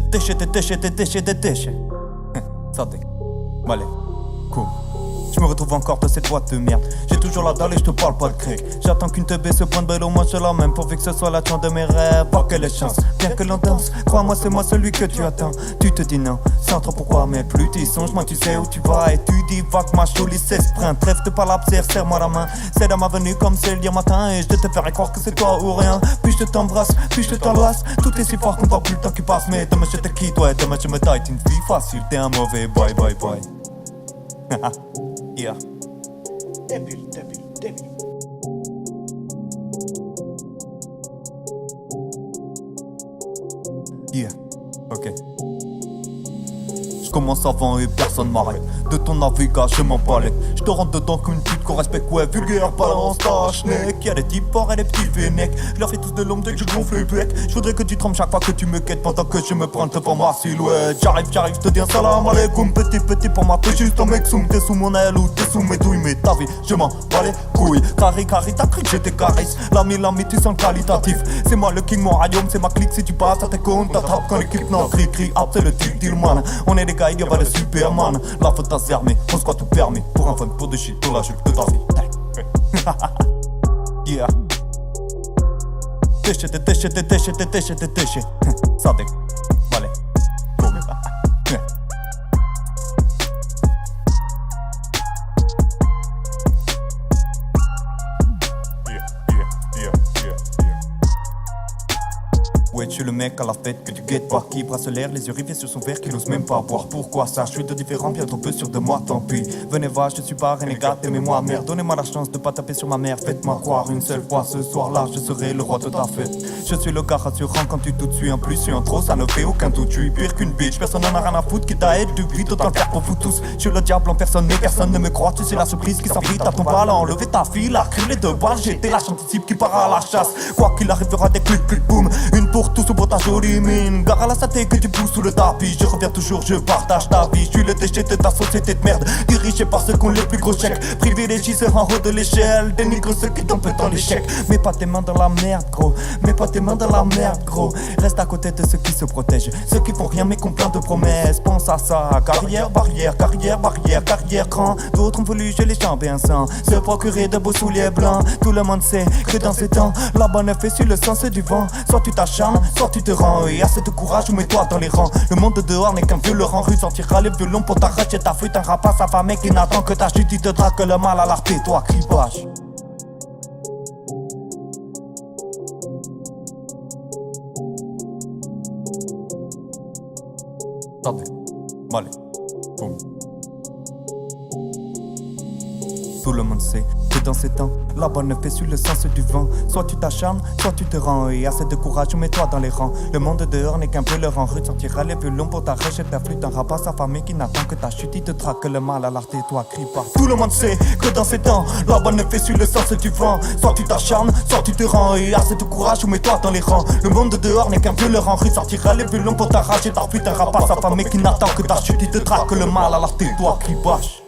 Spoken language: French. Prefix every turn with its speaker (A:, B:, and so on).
A: déchets. Santé. Allez, cool. Je me retrouve encore dans cette boîte de merde. J'ai toujours la dalle et je te parle pas de grec. J'attends qu'une teubée se pointe belle au moins je la même. Pourvu que ce soit la chance de mes rêves. Voir quelle chance, bien que l'on danse. Crois-moi c'est moi celui que tu attends. Tu te dis non, sans trop pourquoi. Mais plus tu y songes, moi tu sais où tu vas. Et tu divagues ma jolie sprint. Trêve de palabres, serre-moi la main. C'est dans ma venue comme c'est hier matin. Et je te ferai croire que c'est toi ou rien. Puis je t'embrasse, puis je t'enlace. Tout est si fort qu'on voit plus le temps qui passe. Mais demain je te quitte, ouais, demain je me taille. T'es une fille facile, t'es un mauvais boy. Yeah. Débile. Yeah, ok. Je commence avant et personne m'arrête. De ton navigage, je m'en palette. Je te rentre dedans comme une pute qu'on respecte. Ouais, vulgaire, balance ta schneck. Y'a des types forts et des petits vénecs. Je leur fais tous de l'ombre dès que je gonfle le bec. Je voudrais que tu trembles chaque fois que tu me quêtes. Pendant que je me prends devant ma silhouette. J'arrive, je te dis un salam alaikum. Petit pour ma t'es juste un mec soum. T'es sous mon aile ou t'es sous mes douilles. Mais ta vie, je m'en bats les couilles. Carré, t'as cru que j'étais caresse. L'ami, tu sens qualitatif. C'est moi le king, mon royaume, c'est ma clique. Si tu passes à tes comptes, t'attrapes quand l'équipe non crie, hop, c'est le deal man. On est des gars, y'a pas de Superman. La faute à armée, on se croit tout permis. Pour un fun, pour de shit, pour la jupe de ta vie. Yeah. Déchets. Ça dé. Allez. Boum. Ouais, je suis le mec à la fête que tu guettes pas. Qui brasse l'air, les yeux rivés sur son verre, qui n'ose même pas boire. Pourquoi ça? Je suis de différent, bien trop peu sûr de moi, tant pis. Venez voir, je suis pas renégat, aimez-moi mère. Donnez-moi la chance de pas taper sur ma mère. Faites-moi croire une seule fois ce soir-là, je serai le roi de ta fête. Je suis le gars rassurant quand tu doutes, suis en plus, suis en trop, ça ne fait aucun doute. Je suis pire qu'une bitch, personne n'en a rien à foutre. Qui t'a aidé du vide, autant le faire pour vous tous. Je suis le diable en personne, mais personne ne me croit. Tu sais la surprise qui s'enfuit à ton bal, enlever ta fille, la crier de balles. J'étais la chanticipe qui part à la chasse. Quoi qu'il arrivera, des clics, boum. Une pour tous pour ta jolie mine. Gare à la santé que tu pousses sous le tapis. Je reviens toujours, je partage ta vie. Je suis le déchet de ta société de merde. Dirigé par ceux qui ont les plus gros chèques. Privilégisés en haut de l'échelle. Dénigre ceux qui tombent dans l'échec. Mets pas tes mains dans la merde, gros. Mets pas tes mains dans la merde, gros. Reste à côté de ceux qui se protègent. Ceux qui font rien mais qui ont plein de promesses. Pense à ça. Carrière, carrière grand. D'autres ont voulu geler les jambes et un sang. Se procurer de beaux souliers blancs. Tout le monde sait que dans ces temps, la bonne fait sur le sens du vent. Soit tu t'acharnes, soit tu te rends. Et assez de courage ou mets-toi dans les rangs. Le monde de dehors n'est qu'un violeur en rue. Sortira les violons pour t'arracher ta fuite. Un rapace affamé qui n'attend que ta chute. Il te drague le mal à l'arté, toi cribage. Attendez, allez, boum. Tout le monde sait que dans ces temps, la bonne fait sur le sens du vent. Soit tu t'acharnes, soit tu te rends. Et assez de courage, mets-toi dans les rangs. Le monde dehors n'est qu'un peu leur en rue. Sortira les violons pour t'arracher ta flûte. Un rapace affamé qui n'attend que ta chute. Il te traque le mal à l'arté, toi crie pas. Tout le monde sait que dans ces temps, la bonne fait sur le sens du vent. Soit tu t'acharnes, soit tu te rends. Et assez de courage, mets-toi dans les rangs. Le monde dehors n'est qu'un peu leur en rue. Sortira les violons pour t'arracher ta flûte. Un rapace affamé qui n'attend que ta chute. Il te traque le mal à l'arté, toi crie bâche.